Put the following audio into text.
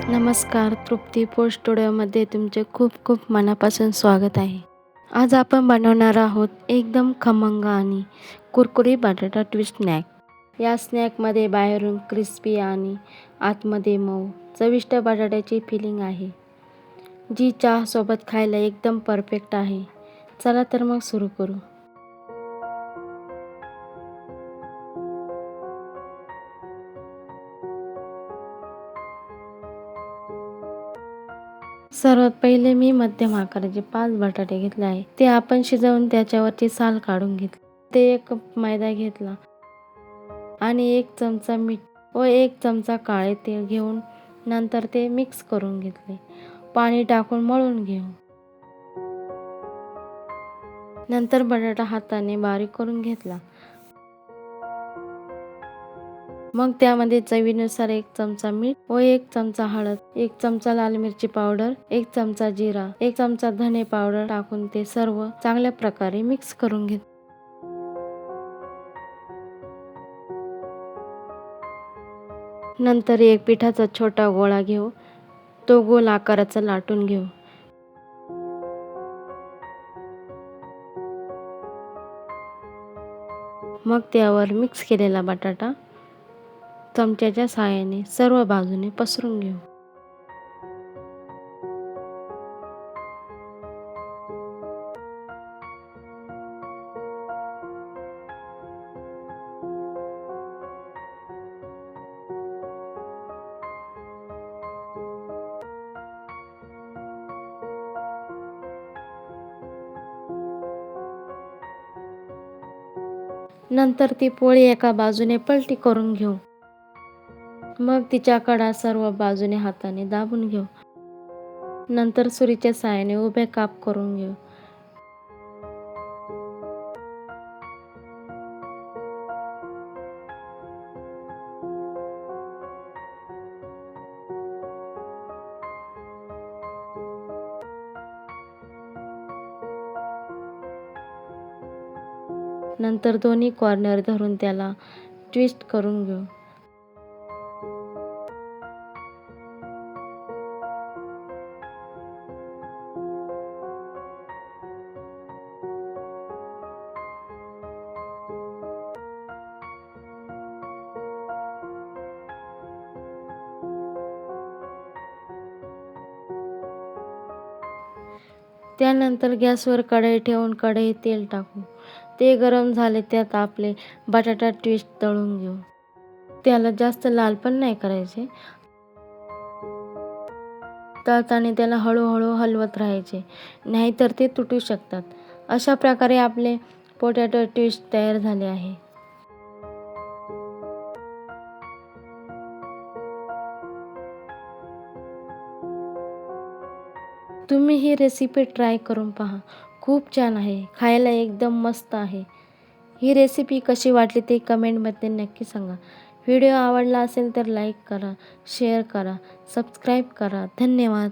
नमस्कार, तृप्ती फूड स्टुडिओमध्ये तुमचे खूप खूप मनापासून स्वागत आहे. आज आपण बनवणार आहोत एकदम खमंग आणि कुरकुरीत बटाटा ट्विस्ट स्नॅक. या स्नॅकमध्ये बाहेरून क्रिस्पी आणि आतमध्ये मऊ चविष्ट बटाट्याची फिलिंग आहे, जी चहासोबत खायला एकदम परफेक्ट आहे. चला तर मग सुरू करू. सर्वात पहिले मी मध्यम आकाराचे 5 बटाटे घेतले आहे. ते आपण शिजवून त्याच्यावरची साल काढून घेतली. ते 1 कप मैदा घेतला आणि 1 चमचा मीठ व 1 चमचा काळे तेल घेऊन नंतर ते मिक्स करून घेतले. पाणी टाकून मळून घेऊ. नंतर बटाटा हाताने बारीक करून घेतला. मग त्यामध्ये चवीनुसार 1 चमचा मीठ व 1 चमचा हळद, 1 चमचा लाल मिरची पावडर, 1 चमचा जिरा, 1 चमचा धने पावडर टाकून ते सर्व चांगल्या प्रकारे मिक्स करून घेतले. नंतर एक पिठाचा छोटा गोळा घेऊ. तो गोल आकाराचा लाटून घेऊ. मग त्यावर मिक्स केलेला बटाटा चमच्याच्या साहाय्याने सर्व बाजूने पसरून घेऊ. नंतर ती पोळी एका बाजूने पलटी करून घेऊ. मग तिच्या कडा सर्व बाजूने हाताने दाबून घेऊ. नंतर सुरीच्या साहाय्याने उभे काप करून घेऊ. नंतर दोन्ही कॉर्नर धरून त्याला ट्विस्ट करून घेऊ. त्यानंतर गॅसवर कढई ठेवून कढईत तेल टाकू. ते गरम झाले त्यात आपले बटाटा ट्विस्ट तळून घेऊ. त्याला जास्त लाल पण नाही करायचे. तळताना त्याला हळूहळू हलवत राहायचे, नाहीतर ते तुटू शकतात. अशा प्रकारे आपले पोटॅटो ट्विस्ट तयार झाले आहे. तुम्ही ही रेसिपी ट्राय करून पहा. खूप छान आहे. खायला एकदम मस्त आहे. ही रेसिपी कशी वाटली ते कमेंटमध्ये नक्की सांगा. व्हिडिओ आवडला असेल तर लाईक करा, शेअर करा, सबस्क्राईब करा. धन्यवाद.